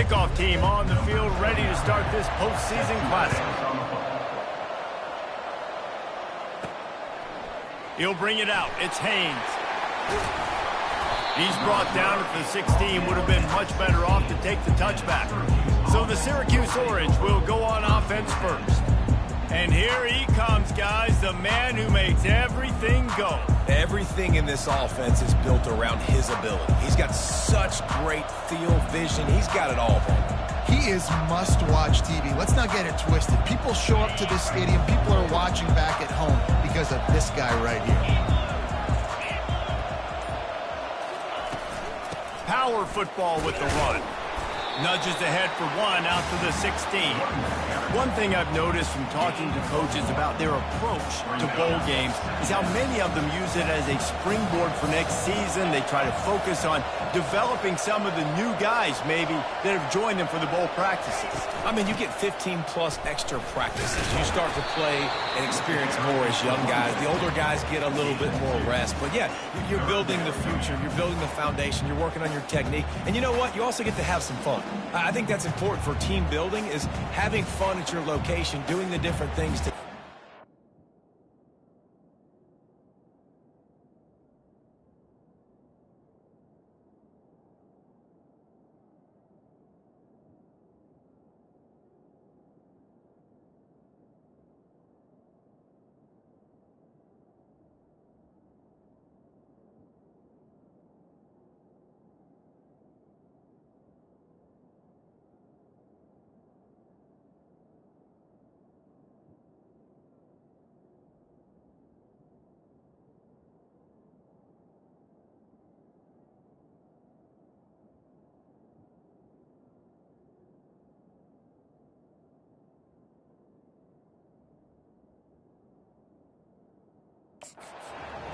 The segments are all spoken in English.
kickoff team on the field ready to start this postseason classic. He'll bring it out. It's Haynes. He's brought down at the 16. Would have been much better off to take the touchback. So the Syracuse Orange will go on offense first. And here he comes, guys, the man who makes everything go. Everything in this offense is built around his ability. He's got such great field vision. He's got it all, bro. He is must-watch TV. Let's not get it twisted. People show up to this stadium. People are watching back at home because of this guy right here. Power football with the run. Nudges ahead for one out to the 16. One thing I've noticed from talking to coaches about their approach to bowl games is how many of them use it as a springboard for next season. They try to focus on developing some of the new guys maybe that have joined them for the bowl practices. I mean, you get 15-plus extra practices. You start to play and experience more as young guys. The older guys get a little bit more rest. But, yeah, you're building the future. You're building the foundation. You're working on your technique. And you know what? You also get to have some fun. I think that's important for team building is having fun at your location, doing the different things to...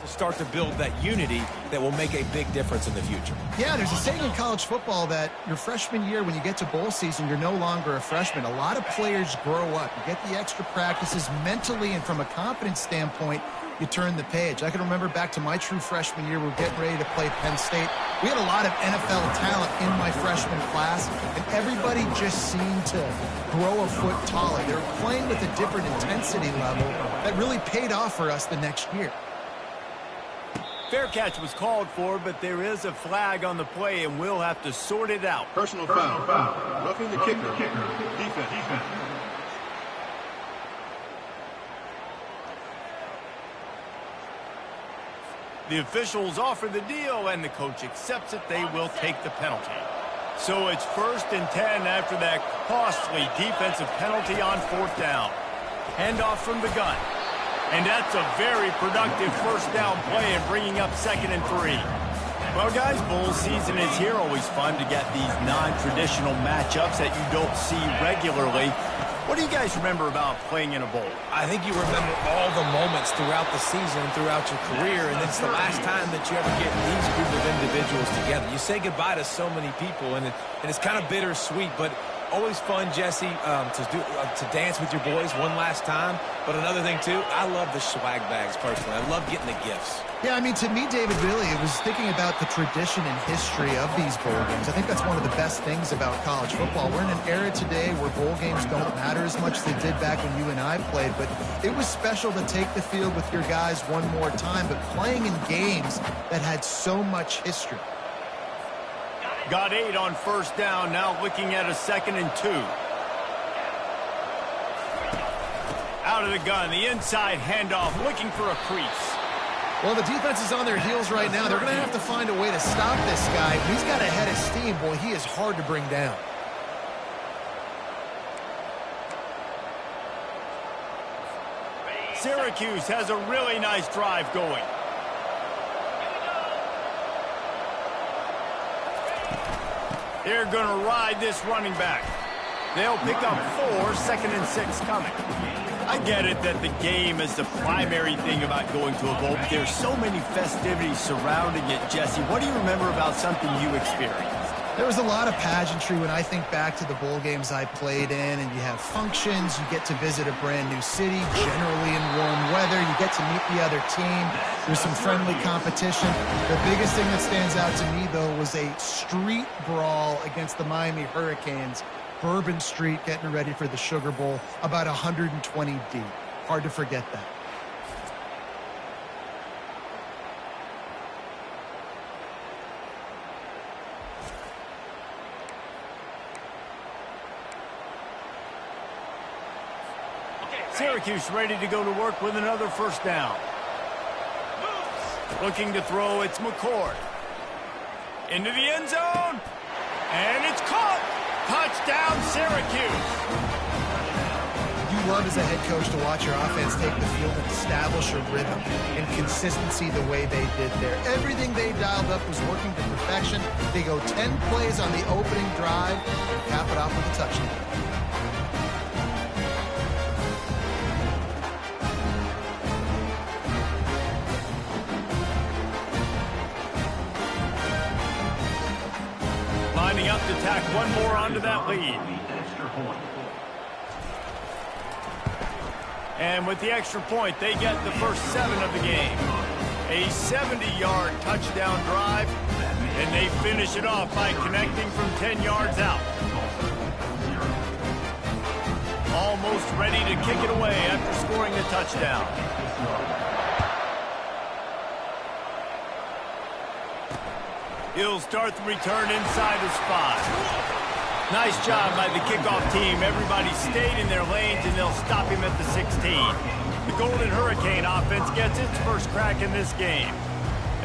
start to build that unity that will make a big difference in the future. Yeah, there's a saying in college football that your freshman year, when you get to bowl season, you're no longer a freshman. A lot of players grow up. You get the extra practices mentally, and from a confidence standpoint, you turn the page. I can remember back to my true freshman year, we were getting ready to play Penn State. We had a lot of NFL talent in my freshman class, and everybody just seemed to grow a foot taller. They were playing with a different intensity level that really paid off for us the next year. Fair catch was called for, but there is a flag on the play, and we'll have to sort it out. Personal foul. Roughing the kicker. Defense. The officials offer the deal, and the coach accepts it. They will take the penalty. So it's 1st and 10 after that costly defensive penalty on 4th down. Handoff from the gun. And that's a very productive first down play and bringing up 2nd and 3. Well, guys, bowl season is here. Always fun to get these non-traditional matchups that you don't see regularly. What do you guys remember about playing in a bowl? I think you remember all the moments throughout the season, throughout your career, and it's the last time that you ever get these group of individuals together. You say goodbye to so many people, and it's kind of bittersweet, but always fun, Jesse, to dance with your boys one last time. But another thing, too, I love the swag bags, personally. I love getting the gifts. Yeah, I mean, to me, David, really, it was thinking about the tradition and history of these bowl games. I think that's one of the best things about college football. We're in an era today where bowl games don't matter as much as they did back when you and I played, but it was special to take the field with your guys one more time, but playing in games that had so much history. Got 8 on 1st down, now looking at a 2nd and 2. Out of the gun, the inside handoff, looking for a crease. Well, the defense is on their heels right now. They're going to have to find a way to stop this guy. He's got a head of steam. Boy, he is hard to bring down. Syracuse has a really nice drive going. They're going to ride this running back. They'll pick up 4, 2nd and 6 coming. I get it that the game is the primary thing about going to a bowl, but there's so many festivities surrounding it, Jesse. What do you remember about something you experienced? There was a lot of pageantry when I think back to the bowl games I played in, and you have functions, you get to visit a brand new city, generally in warm weather, you get to meet the other team, there's some friendly competition. The biggest thing that stands out to me, though, was a street brawl against the Miami Hurricanes, Bourbon Street getting ready for the Sugar Bowl, about 120 deep. Hard to forget that. Syracuse ready to go to work with another first down. Looking to throw, it's McCord. Into the end zone. And it's caught. Touchdown, Syracuse. You love as a head coach to watch your offense take the field and establish a rhythm and consistency the way they did there. Everything they dialed up was working to perfection. They go 10 plays on the opening drive and cap it off with a touchdown. Lining up to tack one more onto that lead. And with the extra point, they get the first 7 of the game. A 70-yard touchdown drive, and they finish it off by connecting from 10 yards out. Almost ready to kick it away after scoring a touchdown. He'll start the return inside his 5. Nice job by the kickoff team. Everybody stayed in their lanes, and they'll stop him at the 16. The Golden Hurricane offense gets its first crack in this game.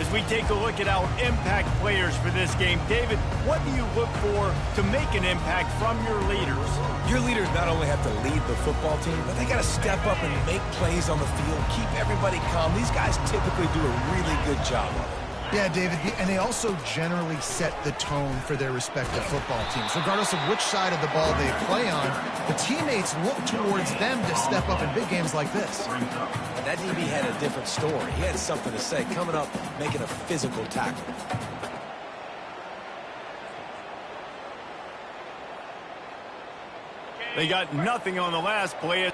As we take a look at our impact players for this game, David, what do you look for to make an impact from your leaders? Your leaders not only have to lead the football team, but they got to step up and make plays on the field, keep everybody calm. These guys typically do a really good job of it. Yeah, David, and they also generally set the tone for their respective football teams. Regardless of which side of the ball they play on, the teammates look towards them to step up in big games like this. And that DB had a different story. He had something to say, coming up, making a physical tackle. They got nothing on the last play.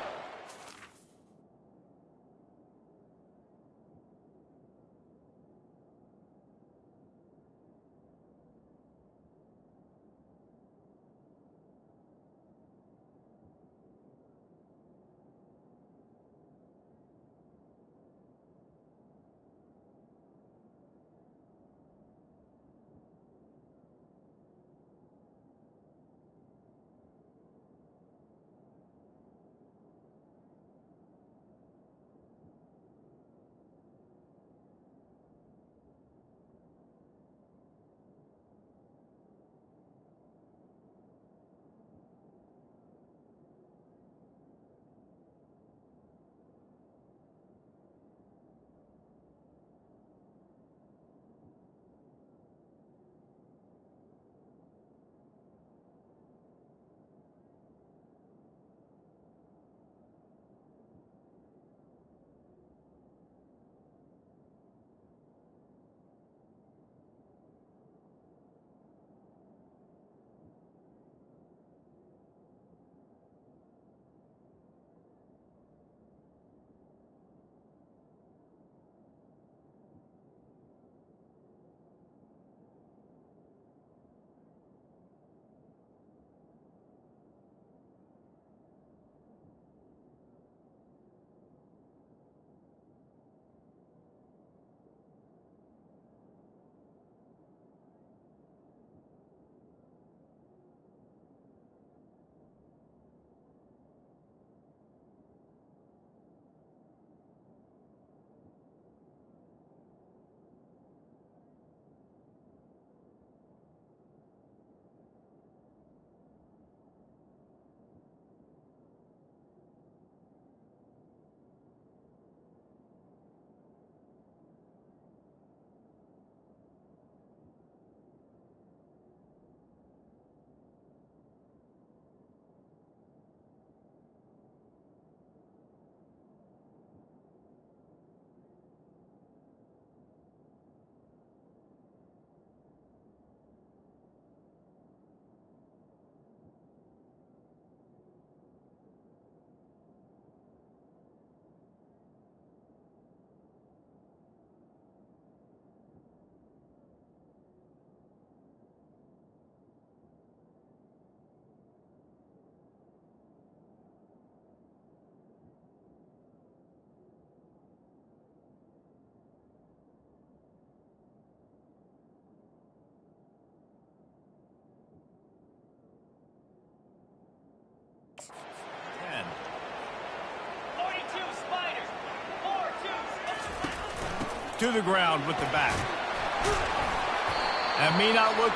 To the ground with the back. That may not look...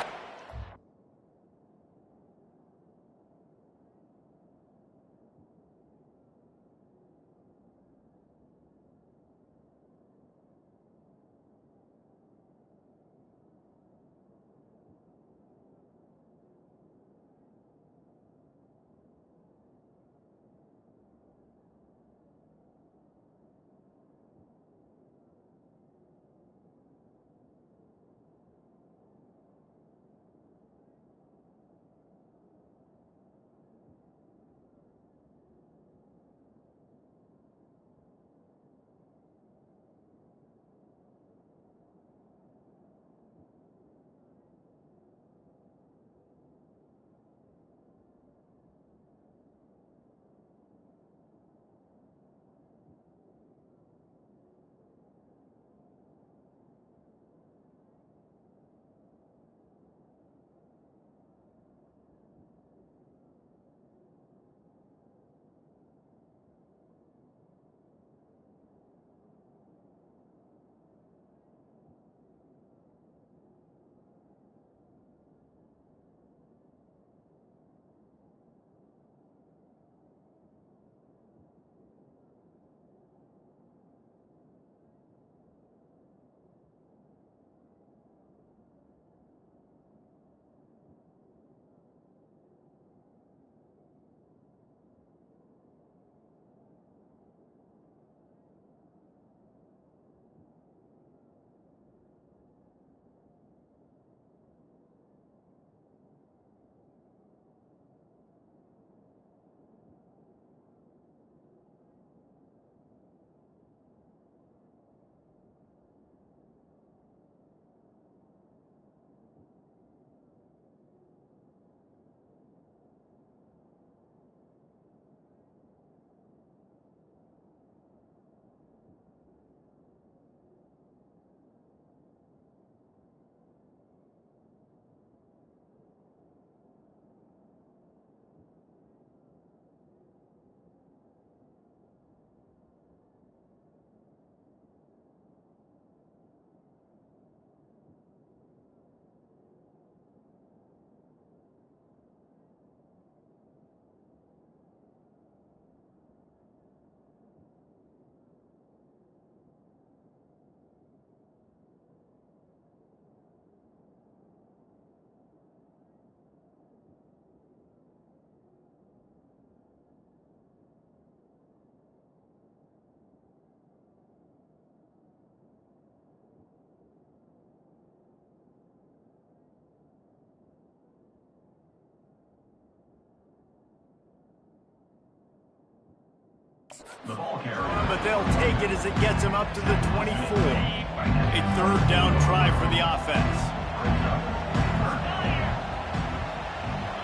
But they'll take it as it gets them up to the 24. A third down try for the offense.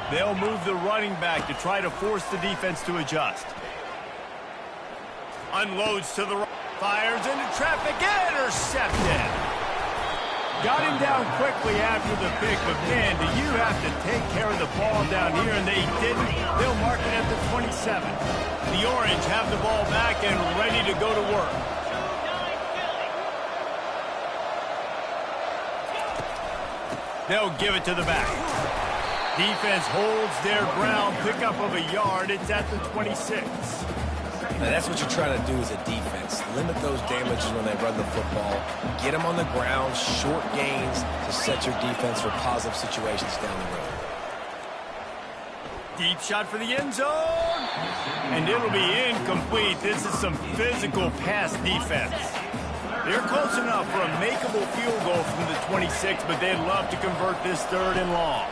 They'll move the running back to try to force the defense to adjust. Unloads to the right. Fires into traffic. Intercepted. Got him down quickly after the pick, but man, do you have to take care of the ball down here, and they didn't. They'll mark it at the 27. The Orange have the ball back and ready to go to work. They'll give it to the back. Defense holds their ground, pickup of a yard. It's at the 26. Now that's what you're trying to do as a defense. Limit those damages when they run the football. Get them on the ground, short gains to set your defense for positive situations down the road. Deep shot for the end zone. And it'll be incomplete. This is some physical pass defense. They're close enough for a makeable field goal from the 26, but they'd love to convert this third and long.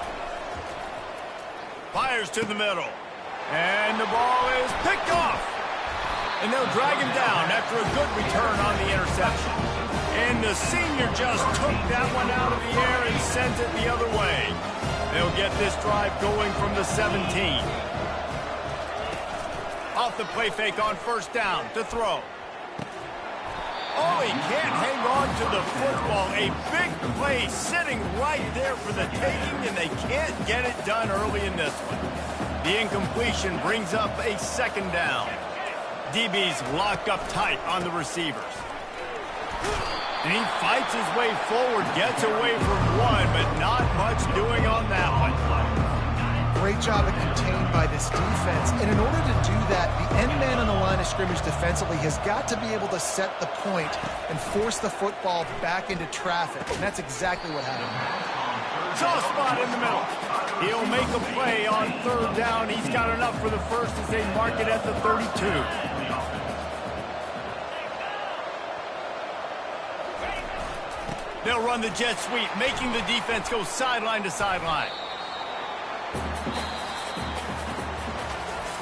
Fires to the middle. And the ball is picked off. And they'll drag him down after a good return on the interception. And the senior just took that one out of the air and sent it the other way. They'll get this drive going from the 17. Off the play fake on first down to throw. Oh, he can't hang on to the football. A big play sitting right there for the taking, and they can't get it done early in this one. The incompletion brings up a second down. DB's locked up tight on the receivers. And he fights his way forward, gets away from one, but not much doing on that one. Great job of contained by this defense. And in order to do that, the end man on the line of scrimmage defensively has got to be able to set the point and force the football back into traffic. And that's exactly what happened. Soft spot in the middle. He'll make a play on third down. He's got enough for the first as they mark it at the 32. They'll run the jet sweep, making the defense go sideline to sideline.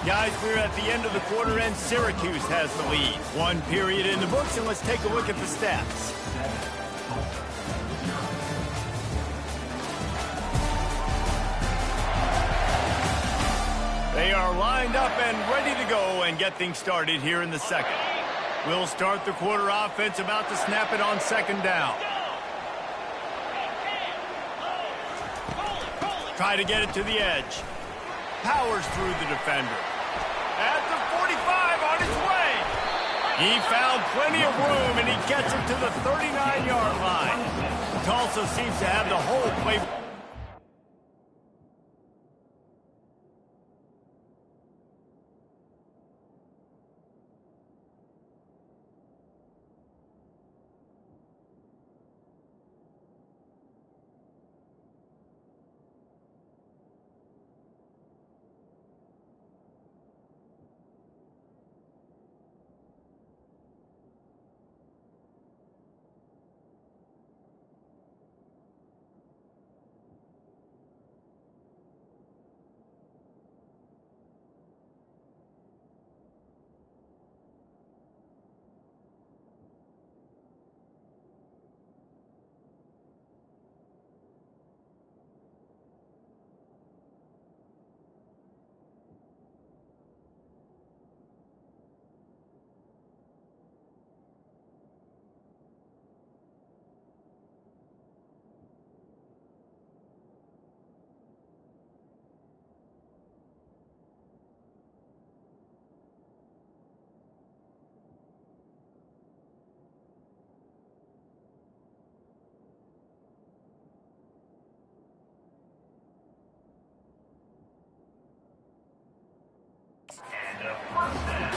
Guys, we're at the end of the quarter, and Syracuse has the lead. One period in the books, and let's take a look at the stats. They are lined up and ready to go and get things started here in the second. We'll start the quarter offense, about to snap it on second down. Try to get it to the edge. Powers through the defender. At the 45, on his way. He found plenty of room, and he gets it to the 39-yard line. Tulsa seems to have the whole play.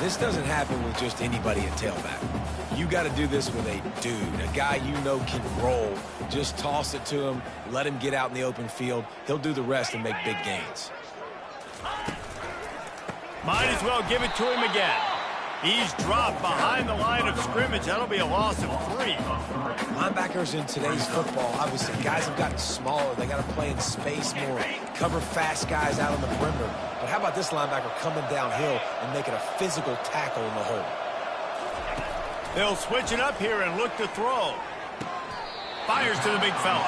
This doesn't happen with just anybody at tailback. You got to do this with a dude, a guy you know can roll. Just toss it to him, let him get out in the open field. He'll do the rest and make big gains. Might as well give it to him again. He's dropped behind the line of scrimmage. That'll be a loss of 3. Linebackers in today's football, obviously, guys have gotten smaller. They got to play in space more, cover fast guys out on the perimeter. But how about this linebacker coming downhill and making a physical tackle in the hole? They'll switch it up here and look to throw. Fires to the big fella.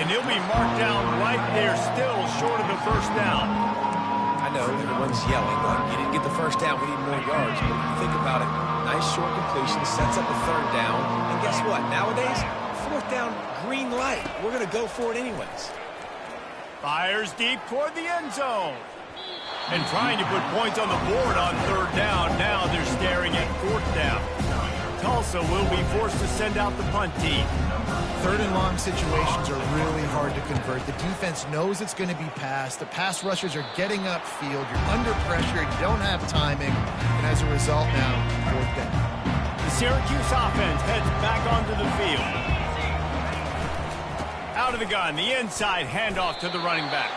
And he'll be marked down right there, still short of the first down. I know everyone's yelling, like, you didn't get the first down, we need more yards. But think about it, nice short completion, sets up a third down. And guess what? Nowadays, fourth down, green light. We're going to go for it anyways. Fires deep toward the end zone. And trying to put points on the board on third down. Now they're staring at fourth down. Tulsa will be forced to send out the punt team. Third and long situations are really hard to convert. The defense knows it's going to be passed. The pass rushers are getting upfield. You're under pressure. You don't have timing. And as a result now, fourth down. The Syracuse offense heads back onto the field. Out of the gun, the inside handoff to the running back.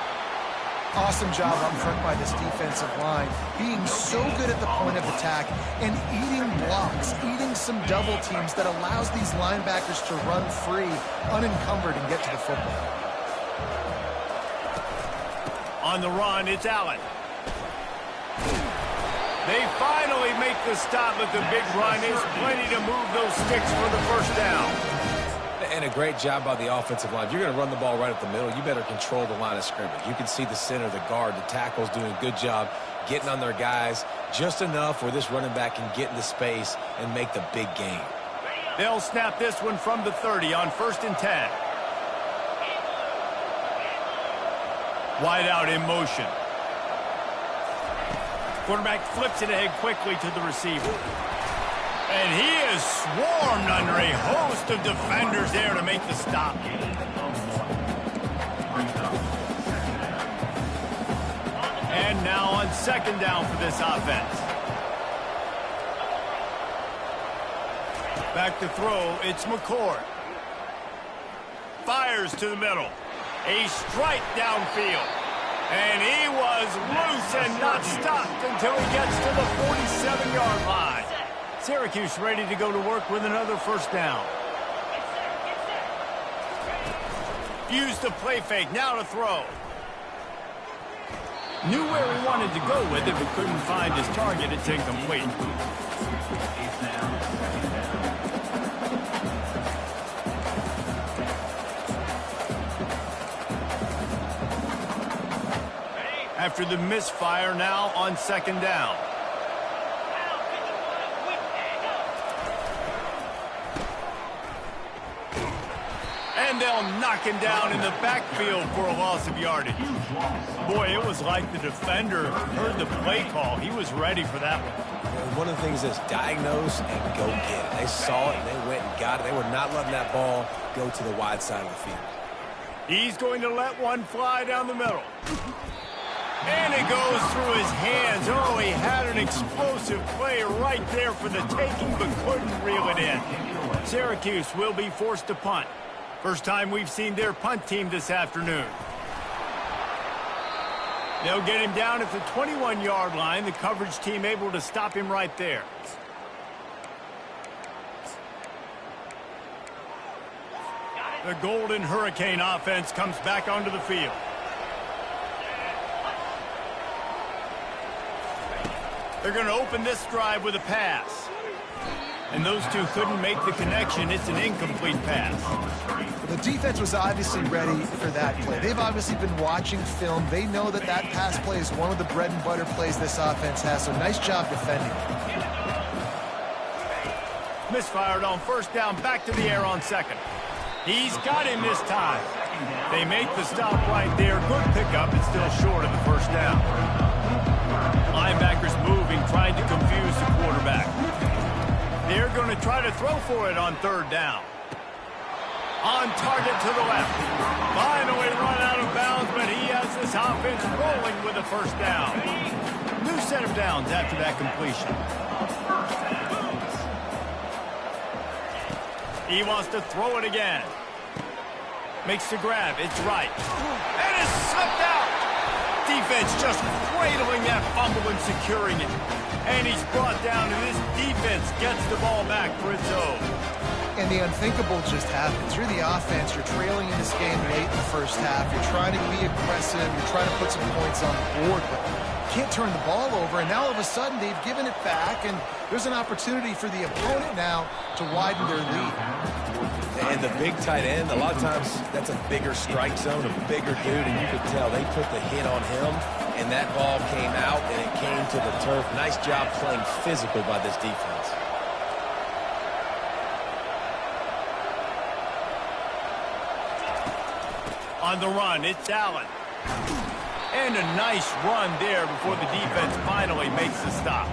Awesome job up front by this defensive line, being so good at the point of attack and eating blocks, eating some double teams that allows these linebackers to run free, unencumbered, and get to the football. On the run, it's Allen. They finally make the stop at the big run. There's plenty to move those sticks for the first down. And a great job by the offensive line. If you're going to run the ball right up the middle, you better control the line of scrimmage. You can see the center, the guard, the tackle's doing a good job getting on their guys just enough where this running back can get into space and make the big gain. They'll snap this one from the 30 on 1st and 10. Wide out in motion. Quarterback flips it ahead quickly to the receiver. And he is swarmed under a host of defenders there to make the stop. And now on second down for this offense. Back to throw, it's McCord. Fires to the middle. A strike downfield. And he was loose and not stopped until he gets to the 47-yard line. Syracuse ready to go to work with another first down. Use the play fake, now to throw. Knew where he wanted to go with it, but couldn't find his target. It's incomplete. After the misfire, now on second down. And they'll knock him down in the backfield for a loss of yardage. Boy, it was like the defender heard the play call. He was ready for that one. And one of the things is diagnose and go get it. They saw it and they went and got it. They were not letting that ball go to the wide side of the field. He's going to let one fly down the middle. And it goes through his hands. Oh, he had an explosive play right there for the taking, but couldn't reel it in. Syracuse will be forced to punt. First time we've seen their punt team this afternoon. They'll get him down at the 21-yard line. The coverage team able to stop him right there. The Golden Hurricane offense comes back onto the field. They're going to open this drive with a pass. And those two couldn't make the connection. It's an incomplete pass. Well, the defense was obviously ready for that play. They've obviously been watching film. They know that that pass play is one of the bread and butter plays this offense has, so nice job defending. Misfired on first down, back to the air on second. He's got him this time. They make the stop right there. Good pickup. It's still short of the first down. Linebackers moving, trying to confuse the quarterback. They're going to try to throw for it on third down. On target to the left. Finally run out of bounds, but he has this offense rolling with a first down. New set of downs after that completion. He wants to throw it again. Makes the grab. It's right. And it's slipped out. Defense just cradling that fumble and securing it. And he's brought down, and this defense gets the ball back for its own. And the unthinkable just happens. You're the offense. You're trailing in this game late in the first half. You're trying to be aggressive. You're trying to put some points on the board, but can't turn the ball over. And now all of a sudden they've given it back, and there's an opportunity for the opponent now to widen their lead. And the big tight end, a lot of times that's a bigger strike zone, a bigger dude, and you could tell they put the hit on him, and that ball came out, and it came to the turf. Nice job playing physical by this defense. On the run, it's Allen. And a nice run there before the defense finally makes the stop.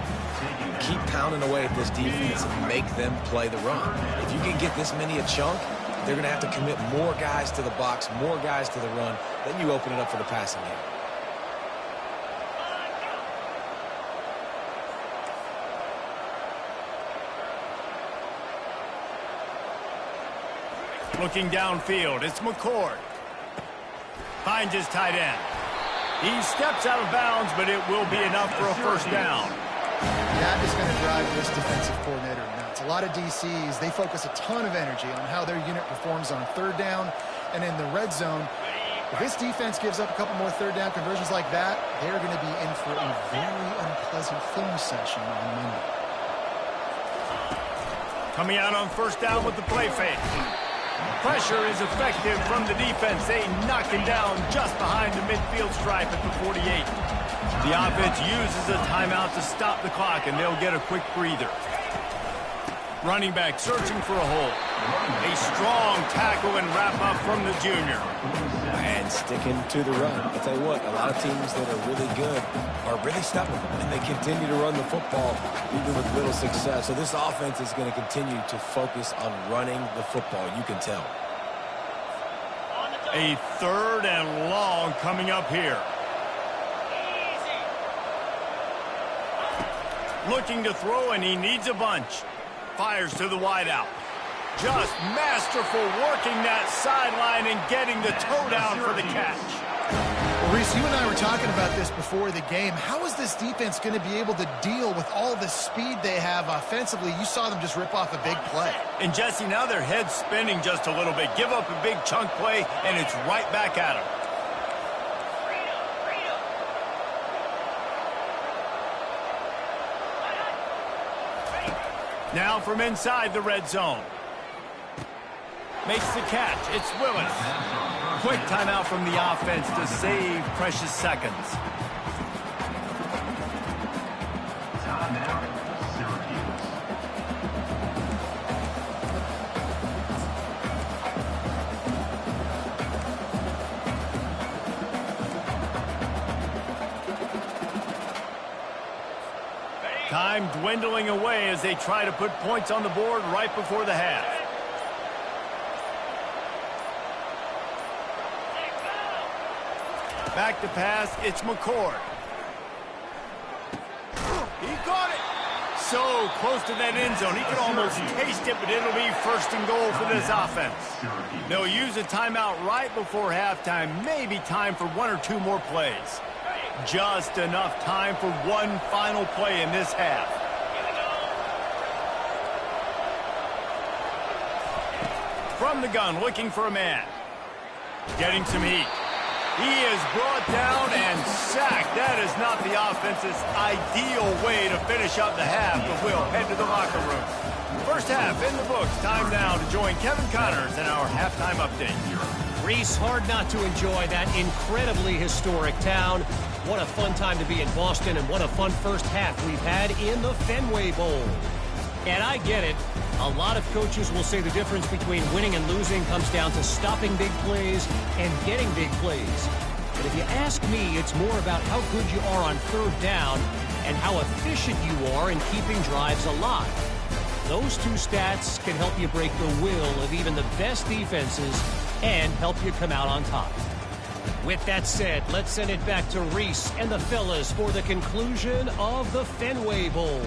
Keep pounding away at this defense and make them play the run. If you can get this many a chunk, they're going to have to commit more guys to the box, more guys to the run. Then you open it up for the passing game. Looking downfield, it's McCord. Finds his tight end. He steps out of bounds, but it will be enough for a first down. That is going to drive this defensive coordinator nuts. A lot of DCs, they focus a ton of energy on how their unit performs on third down and in the red zone. If this defense gives up a couple more third down conversions like that, they're going to be in for a very unpleasant film session on Monday. Coming out on first down with the play fake. Pressure is effective from the defense. They knock him down just behind the midfield stripe at the 48. The offense uses a timeout to stop the clock, and they'll get a quick breather. Running back searching for a hole. A strong tackle and wrap-up from the junior. And sticking to the run. I'll tell you what, a lot of teams that are really good are really stubborn, and they continue to run the football even with little success. So this offense is going to continue to focus on running the football. You can tell. A 3rd and long coming up here. Looking to throw, and he needs a bunch. Fires to the wideout. Just masterful working that sideline and getting the toe down for the catch. Well, Reese, you and I were talking about this before the game. How is this defense going to be able to deal with all the speed they have offensively? You saw them just rip off a big play. And, Jesse, now their head's spinning just a little bit. Give up a big chunk play, and it's right back at them. Now from inside the red zone. Makes the catch. It's Willis. Quick timeout from the offense to save precious seconds. Time dwindling away as they try to put points on the board right before the half. Back to pass, it's McCord. He caught it. So close to that end zone. He could almost taste it, but it'll be 1st and goal for this offense. They'll use a timeout right before halftime. Maybe time for 1 or 2 more plays. Just enough time for one final play in this half. From the gun, looking for a man. Getting some heat. He is brought down and sacked. That is not the offense's ideal way to finish up the half, but we'll head to the locker room. First half in the books. Time now to join Kevin Connors in our halftime update. Reese, hard not to enjoy that incredibly historic town. What a fun time to be in Boston, and what a fun first half we've had in the Fenway Bowl. And I get it. A lot of coaches will say the difference between winning and losing comes down to stopping big plays and getting big plays. But if you ask me, it's more about how good you are on 3rd down and how efficient you are in keeping drives alive. Those 2 stats can help you break the will of even the best defenses and help you come out on top. With that said, let's send it back to Reese and the fellas for the conclusion of the Fenway Bowl.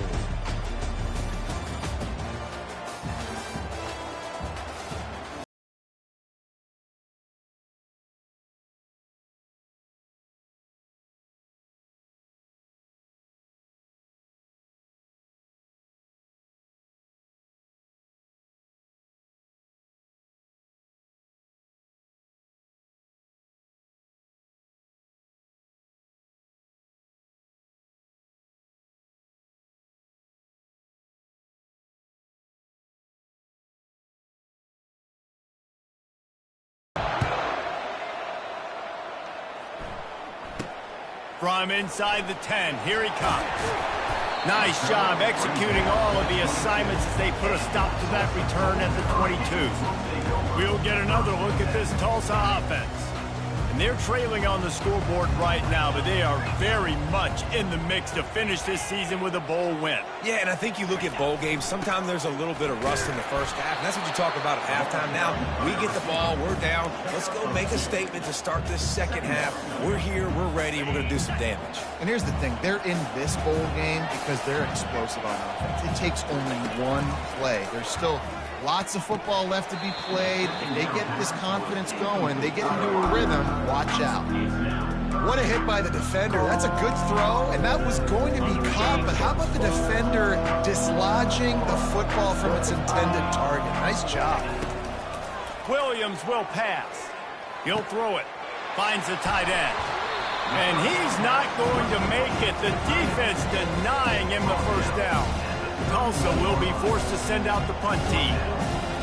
From inside the 10, here he comes. Nice job executing all of the assignments as they put a stop to that return at the 22. We'll get another look at this Tulsa offense. And they're trailing on the scoreboard right now, but they are very much in the mix to finish this season with a bowl win. Yeah, and I think you look at bowl games, sometimes there's a little bit of rust in the first half, and that's what you talk about at halftime. Now, we get the ball, we're down, let's go make a statement to start this second half. We're here, we're ready, and we're going to do some damage. And here's the thing, they're in this bowl game because they're explosive on offense. It takes only one play. There's still lots of football left to be played, and they get this confidence going. They get into a rhythm. Watch out. What a hit by the defender. That's a good throw, and that was going to be caught, but how about the defender dislodging the football from its intended target? Nice job. Williams will pass. He'll throw it. Finds the tight end. And he's not going to make it. The defense denying him the first down. Tulsa will be forced to send out the punt team.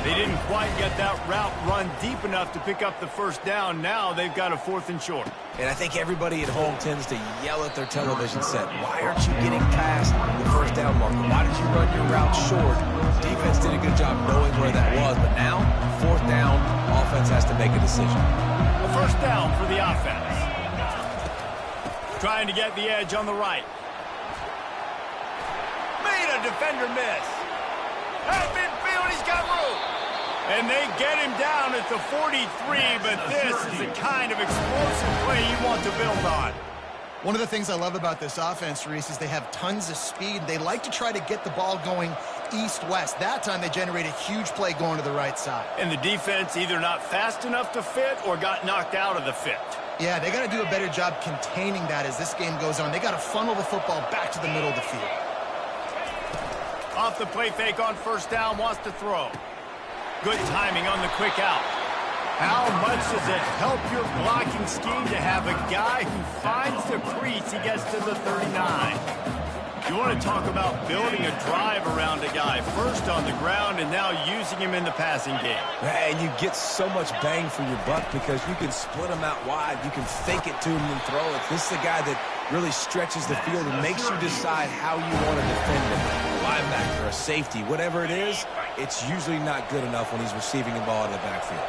They didn't quite get that route run deep enough to pick up the first down. Now they've got a 4th and short. And I think everybody at home tends to yell at their television set, why aren't you getting past the first down marker? Why did you run your route short? Defense did a good job knowing where that was, but now, 4th down, offense has to make a decision. A first down for the offense. Trying to get the edge on the right. Made a defender miss. At midfield, he's got room. And they get him down at the 43, but this is the kind of explosive play you want to build on. One of the things I love about this offense, Reese, is they have tons of speed. They like to try to get the ball going east-west. That time they generate a huge play going to the right side. And the defense either not fast enough to fit or got knocked out of the fit. Yeah, they got to do a better job containing that as this game goes on. They got to funnel the football back to the middle of the field. Off the play fake on first down, wants to throw. Good timing on the quick out. How much does it help your blocking scheme to have a guy who finds the crease, he gets to the 39. You want to talk about building a drive around a guy, first on the ground and now using him in the passing game. And you get so much bang for your buck because you can split him out wide. You can fake it to him and throw it. This is a guy that really stretches the field and makes you decide how you want to defend him. A linebacker, a safety, whatever it is, it's usually not good enough when he's receiving the ball in the backfield.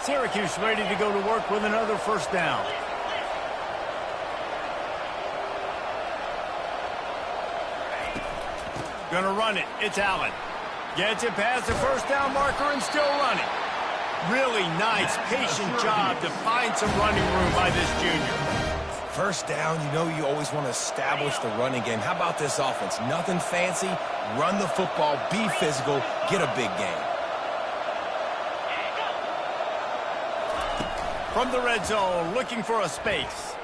Syracuse ready to go to work with another first down. Gonna run it. It's Allen. Gets it past the first down marker and still running. Really nice, patient job to find some running room by this junior. First down, you know you always want to establish the running game. How about this offense? Nothing fancy. Run the football, be physical, get a big gain. From the red zone, looking for a space.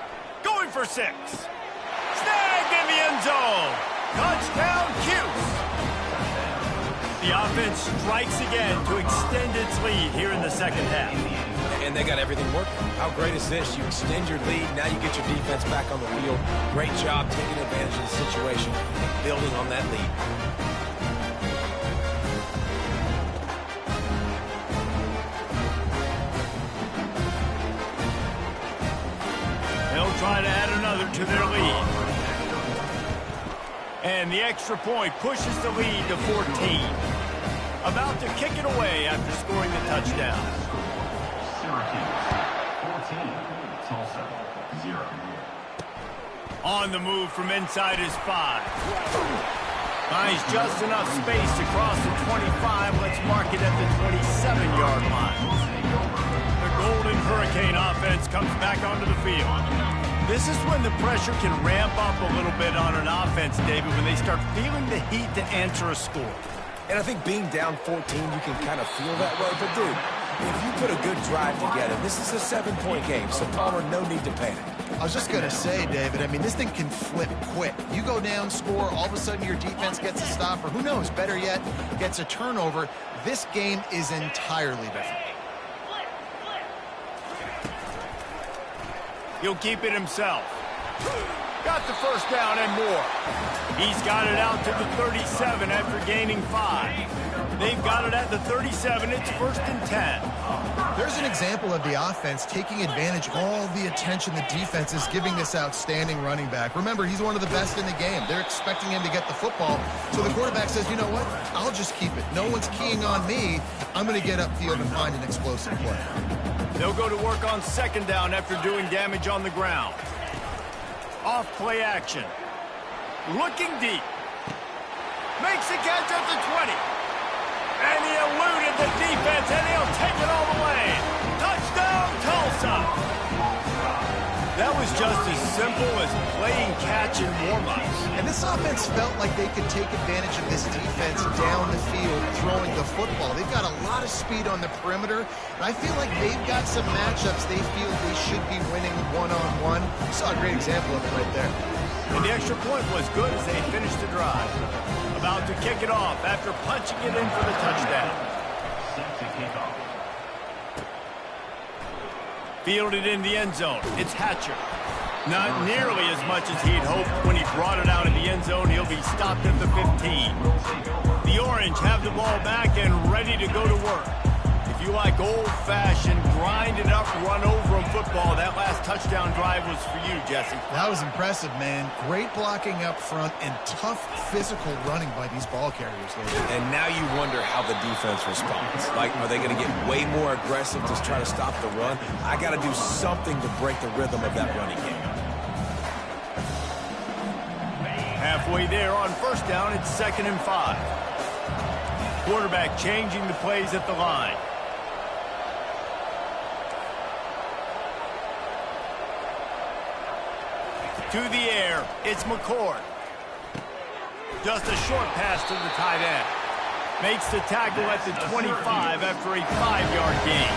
Going for 6. Snagged in the end zone. Touchdown, Cuse. The offense strikes again to extend its lead here in the second half. And they got everything working. How great is this? You extend your lead, now you get your defense back on the field. Great job taking advantage of the situation and building on that lead. They'll try to add another to their lead. And the extra point pushes the lead to 14. About to kick it away after scoring the touchdown. On the move from inside his 5. Finds just enough space to cross the 25. Let's mark it at the 27-yard line. The Golden Hurricane offense comes back onto the field. This is when the pressure can ramp up a little bit on an offense, David, when they start feeling the heat to answer a score. And I think being down 14, you can kind of feel that way. But, dude, if you put a good drive together, this is a 7-point game, so Palmer, no need to panic. I was just going to say, David, I mean, this thing can flip quick. You go down, score, all of a sudden your defense gets a stop, or who knows, better yet, gets a turnover. This game is entirely different. He'll keep it himself. Got the first down and more. He's got it out to the 37 after gaining 5. They've got it at the 37. It's 1st and 10. There's an example of the offense taking advantage of all the attention the defense is giving this outstanding running back. Remember, he's one of the best in the game. They're expecting him to get the football. So the quarterback says, you know what? I'll just keep it. No one's keying on me. I'm going to get upfield and find an explosive play. They'll go to work on 2nd down after doing damage on the ground. Off play action. Looking deep. Makes a catch at the 20. And he eluded the defense, and he'll take it all the way. Touchdown, Tulsa. That was just as simple as playing catch in warm-ups. And this offense felt like they could take advantage of this defense down the field, throwing the football. They've got a lot of speed on the perimeter, and I feel like they've got some matchups they feel they should be winning one-on-one. You saw a great example of it right there. And the extra point was good as they finished the drive. About to kick it off after punching it in for the touchdown. Fielded in the end zone. It's Hatcher. Not nearly as much as he'd hoped when he brought it out of the end zone. He'll be stopped at the 15. The Orange have the ball back and ready to go to work. If you like old-fashioned, grind-it-up, run-over football, that last touchdown drive was for you, Jesse. That was impressive, man. Great blocking up front and tough physical running by these ball carriers. And now you wonder how the defense responds. Like, are they going to get way more aggressive to try to stop the run? I got to do something to break the rhythm of that running game. Halfway there on first down, it's 2nd and 5. Quarterback changing the plays at the line. To the air, it's McCord. Just a short pass to the tight end. Makes the tackle at the 25 after a 5-yard gain.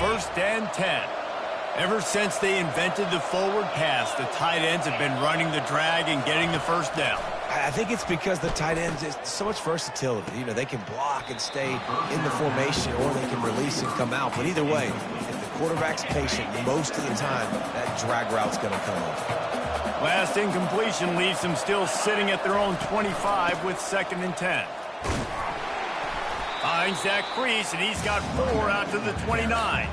1st and 10. Ever since they invented the forward pass, the tight ends have been running the drag and getting the first down. I think it's because the tight ends is so much versatility. You know, they can block and stay in the formation, or they can release and come out. But either way, if the quarterback's patient, most of the time, that drag route's going to come over. Last incompletion leaves them still sitting at their own 25 with 2nd and 10. Finds that crease, and he's got 4 out to the 29.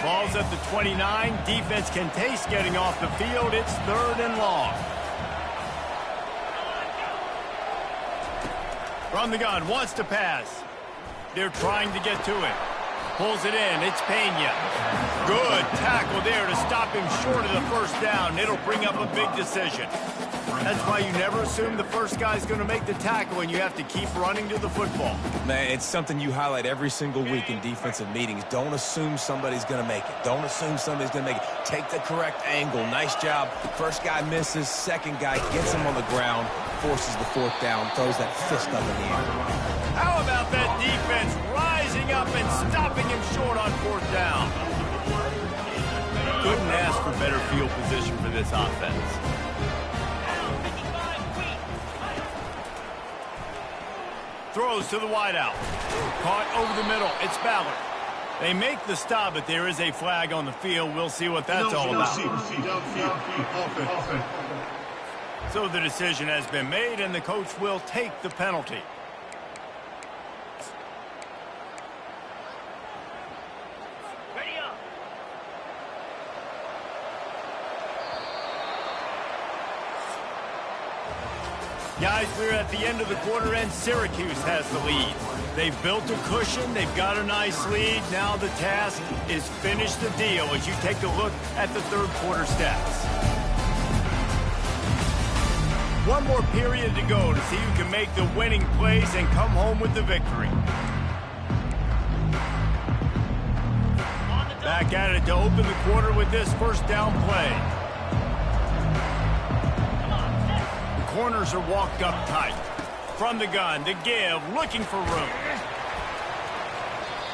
Ball's at the 29. Defense can taste getting off the field. It's 3rd and long. From the gun, wants to pass. They're trying to get to it. Pulls it in. It's Pena. Good tackle there to stop him short of the first down. It'll bring up a big decision. That's why you never assume the first guy's going to make the tackle, and you have to keep running to the football. Man, it's something you highlight every single week in defensive meetings. Don't assume somebody's going to make it. Don't assume somebody's going to make it. Take the correct angle. Nice job. First guy misses. Second guy gets him on the ground, forces the 4th down, throws that fist up in the air. How about that defense rising up and stopping him short on 4th down? Couldn't ask for better field position for this offense. Throws to the wideout. Caught over the middle. It's Ballard. They make the stop, but there is a flag on the field. We'll see what that's all about. So the decision has been made, and the coach will take the penalty. Guys, we're at the end of the quarter, and Syracuse has the lead. They've built a cushion. They've got a nice lead. Now the task is finish the deal as you take a look at the 3rd quarter stats. One more period to go to see who can make the winning plays and come home with the victory. Back at it to open the quarter with this first down play. Corners are walked up tight. From the gun, the give, looking for room.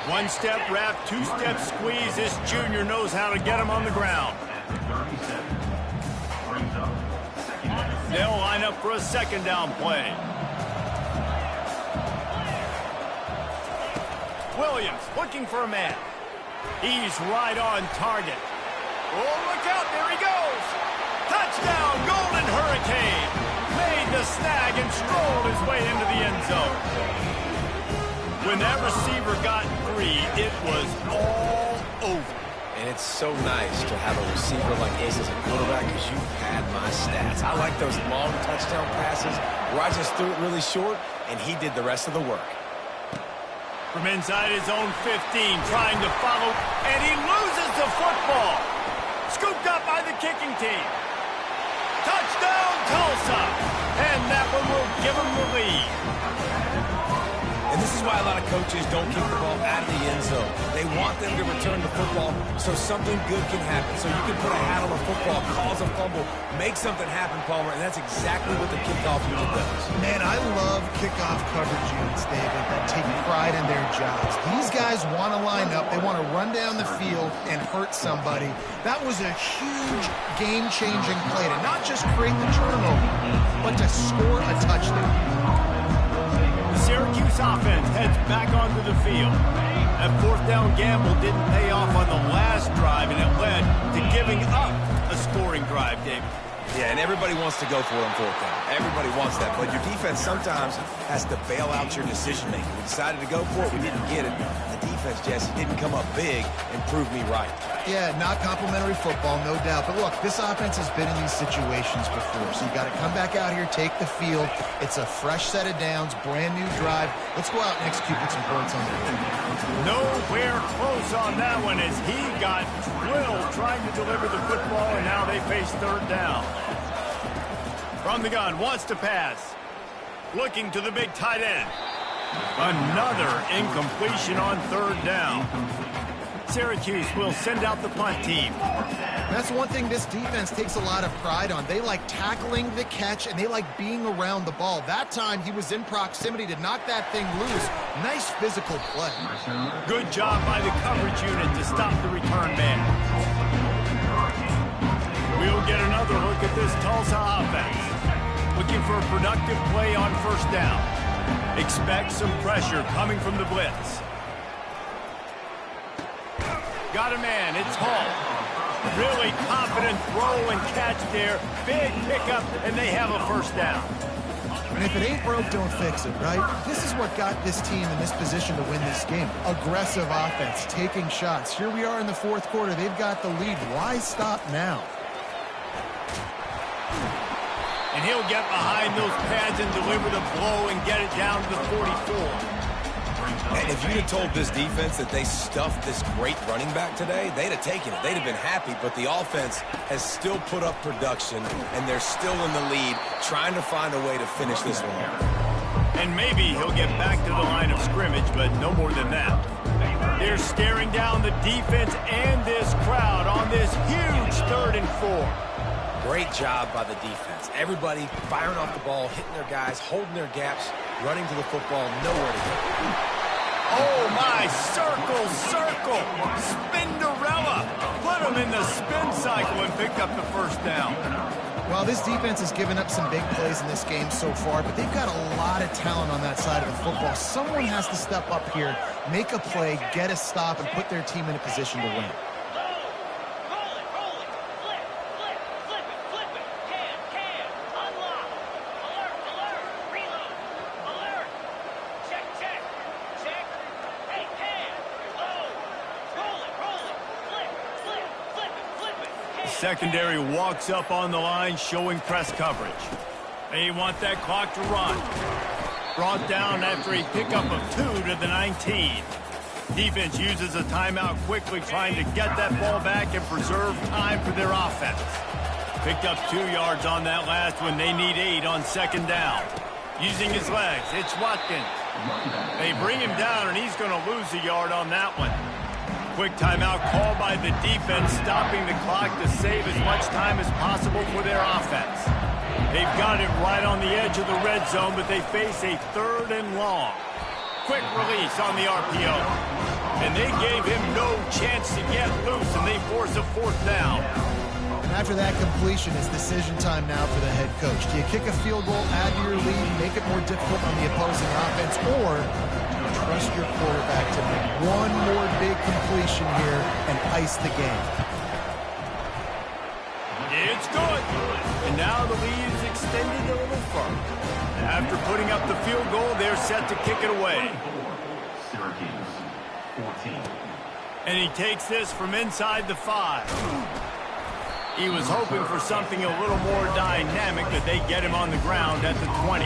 1-step wrap, 2-step squeeze. This junior knows how to get him on the ground. They'll line up for a 2nd down play. Williams looking for a man. He's right on target. Oh, look out, there he goes. Touchdown, Golden Hurricane. Made the snag and strolled his way into the end zone. When that receiver got free, it was all over. And it's so nice to have a receiver like this as a quarterback because you had my stats. I like those long touchdown passes where I just threw it really short, and he did the rest of the work. From inside his own 15, trying to follow, and he loses the football. Scooped up by the kicking team. Touchdown, Tulsa! And that one will give them the lead. And this is why a lot of coaches don't kick the ball out of the end zone. They want them to return the football so something good can happen. So you can put a hat on a football, cause a fumble, make something happen, Palmer, and that's exactly what the kickoff unit does. Man, I love kickoff coverage units, David, that take pride in their jobs. These guys want to line up. They want to run down the field and hurt somebody. That was a huge game-changing play to not just create the turnover, but to score a touchdown. Syracuse offense heads back onto the field. That fourth down gamble didn't pay off on the last drive, and it led to giving up a scoring drive, David. Yeah, and everybody wants to go for it on fourth down. Everybody wants that, but your defense sometimes has to bail out your decision-making. We decided to go for it. We didn't get it. The defense, Jesse, didn't come up big and prove me right. Yeah, not complimentary football, no doubt. But look, this offense has been in these situations before, so you got to come back out here, take the field. It's a fresh set of downs, brand new drive. Let's go out and execute with some points on the field. Nowhere close on that one as he got drilled trying to deliver the football, and now they face third down. From the gun, wants to pass. Looking to the big tight end. Another incompletion on third down. Syracuse will send out the punt team. That's one thing this defense takes a lot of pride on. They like tackling the catch, and they like being around the ball. That time, he was in proximity to knock that thing loose. Nice physical play. Good job by the coverage unit to stop the return man. We'll get another look at this Tulsa offense. Looking for a productive play on first down. Expect some pressure coming from the blitz. Got a man, it's Hall. Really confident throw and catch there. Big pickup, and they have a first down. And if it ain't broke, don't fix it, right? This is what got this team in this position to win this game. Aggressive offense, taking shots. Here we are in the fourth quarter. They've got the lead. Why stop now? And he'll get behind those pads and deliver the blow and get it down to the 44. And if you'd have told this defense that they stuffed this great running back today, they'd have taken it. They'd have been happy, but the offense has still put up production, and they're still in the lead, trying to find a way to finish this one off. And maybe he'll get back to the line of scrimmage, but no more than that. They're staring down the defense and this crowd on this huge 3rd and 4. Great job by the defense. Everybody firing off the ball, hitting their guys, holding their gaps, running to the football, nowhere to go. Oh, my, circle, Spinderella. Put him in the spin cycle and picked up the first down. Well, this defense has given up some big plays in this game so far, but they've got a lot of talent on that side of the football. Someone has to step up here, make a play, get a stop, and put their team in a position to win. Secondary walks up on the line, showing press coverage. They want that clock to run. Brought down after a pickup of 2 to the 19. Defense uses a timeout quickly, trying to get that ball back and preserve time for their offense. Picked up 2 yards on that last one. They need 8 on second down. Using his legs, it's Watkins. They bring him down, and he's going to lose a yard on that one. Quick timeout called by the defense, stopping the clock to save as much time as possible for their offense. They've got it right on the edge of the red zone, but they face a 3rd and long. Quick release on the RPO. And they gave him no chance to get loose, and they force a 4th down. And after that completion, it's decision time now for the head coach. Do you kick a field goal, add to your lead, make it more difficult on the opposing offense, or trust your quarterback to make one more big completion here and ice the game? It's good. And now the lead is extended a little further. After putting up the field goal, they're set to kick it away. Syracuse, 14. And he takes this from inside the 5. He was hoping for something a little more dynamic, but they get him on the ground at the 20.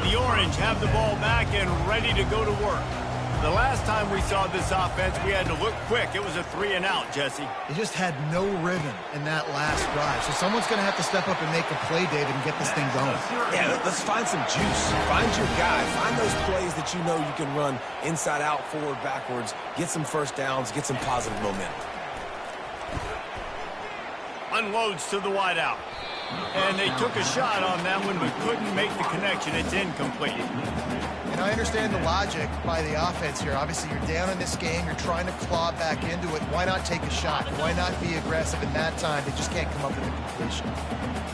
The Orange have the ball back and ready to go to work. The last time we saw this offense, we had to look quick. It was a 3 and out, Jesse. They just had no rhythm in that last drive. So someone's going to have to step up and make a play, David, and get this thing going. Yeah, let's find some juice. Find your guy. Find those plays that you know you can run inside out, forward, backwards. Get some first downs. Get some positive momentum. Unloads to the wideout. And they took a shot on that one, but couldn't make the connection. It's incomplete. And I understand the logic by the offense here. Obviously, you're down in this game. You're trying to claw back into it. Why not take a shot? Why not be aggressive in that time? They just can't come up with a completion.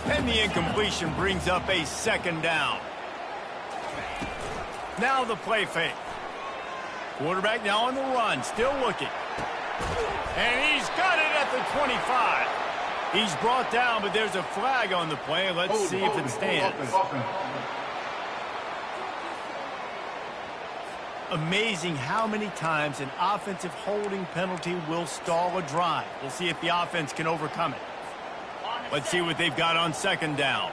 And the incompletion brings up a 2nd down. Now the play fake. Quarterback now on the run, still looking. And he's got it at the 25. He's brought down, but there's a flag on the play. Let's see if it stands. Amazing how many times an offensive holding penalty will stall a drive. We'll see if the offense can overcome it. Let's see what they've got on second down.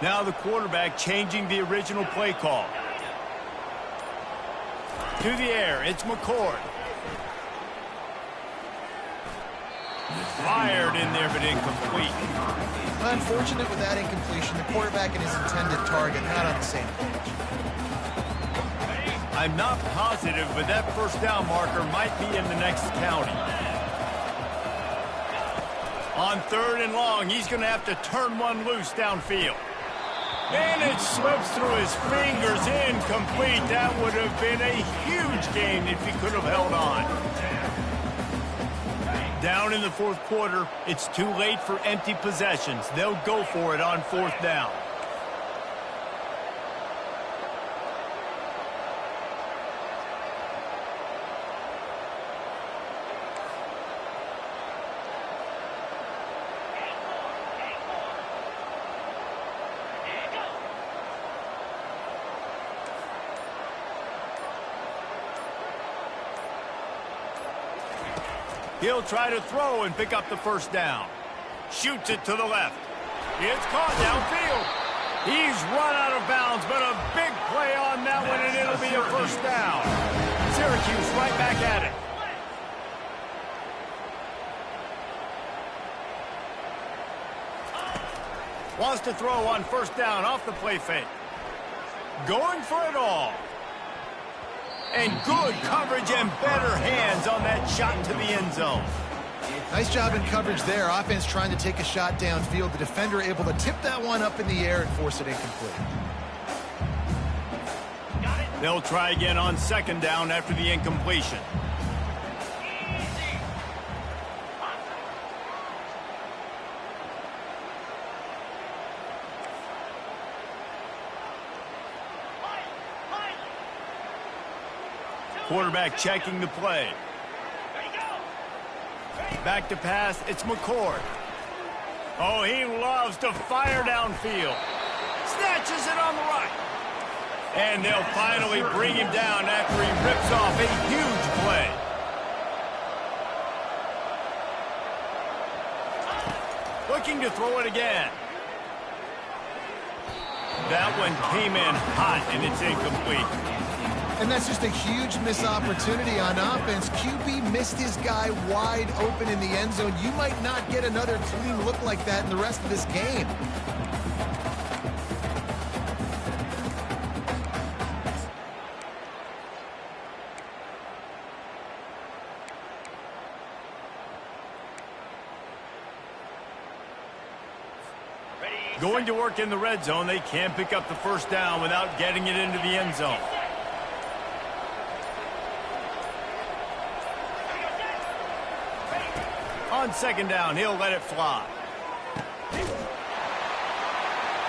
Now the quarterback changing the original play call. To the air, it's McCord. Fired in there, but incomplete. Unfortunate with that incompletion. The quarterback and his intended target not on the same page. I'm not positive, but that first down marker might be in the next county. On third and long, he's going to have to turn one loose downfield. And it slips through his fingers, incomplete. That would have been a huge gain if he could have held on. Down in the fourth quarter, it's too late for empty possessions. They'll go for it on fourth down. He'll try to throw and pick up the first down. Shoots it to the left. It's caught downfield. He's run out of bounds, but a big play on that one, and it'll be a first down. Syracuse right back at it. Wants to throw on first down off the play fake. Going for it all. And good coverage and better hands on that shot to the end zone. Nice job in coverage there. Offense trying to take a shot downfield. The defender able to tip that one up in the air and force it incomplete. They'll try again on second down after the incompletion. Quarterback checking the play. Back to pass, it's McCord. Oh, he loves to fire downfield. Snatches it on the right. And they'll finally bring him down after he rips off a huge play. Looking to throw it again. That one came in hot, and it's incomplete. And that's just a huge missed opportunity on offense. QB missed his guy wide open in the end zone. You might not get another clean look like that in the rest of this game. Going to work in the red zone. They can't pick up the first down without getting it into the end zone. On second down, he'll let it fly.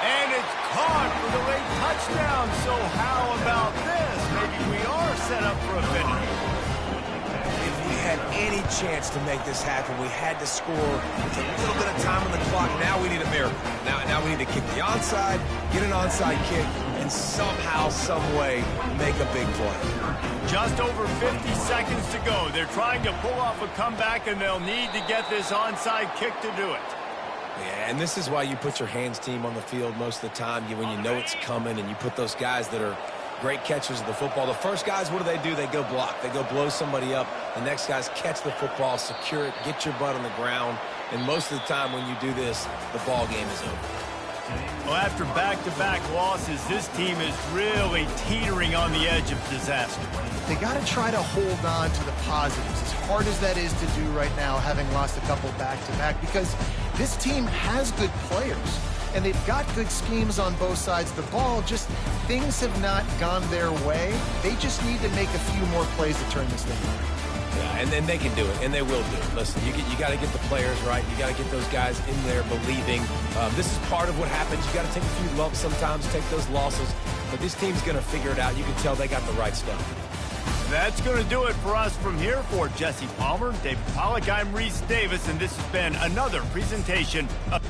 And it's caught for the late touchdown. So how about this? Maybe we are set up for a finish. If we had any chance to make this happen, we had to score with a little bit of time on the clock. Now we need a miracle. Now we need to kick the onside, get an onside kick, and somehow, some way, make a big play. Just over 50 seconds to go. They're trying to pull off a comeback, and they'll need to get this onside kick to do it. Yeah, and this is why you put your hands team on the field most of the time when you know it's coming, and you put those guys that are great catchers of the football. The first guys, what do? They go block. They go blow somebody up. The next guys catch the football, secure it, get your butt on the ground. And most of the time when you do this, the ball game is over. Well, after back-to-back losses, this team is really teetering on the edge of disaster. They got to try to hold on to the positives, as hard as that is to do right now, having lost a couple back-to-back, because this team has good players, and they've got good schemes on both sides of the ball. Just things have not gone their way. They just need to make a few more plays to turn this thing around. Yeah, and then they can do it, and they will do it. Listen, you got to get the players right. You got to get those guys in there believing. This is part of what happens. You got to take a few lumps sometimes, take those losses. But this team's going to figure it out. You can tell they got the right stuff. That's going to do it for us from here. For Jesse Palmer, David Pollack, I'm Reese Davis, and this has been another presentation of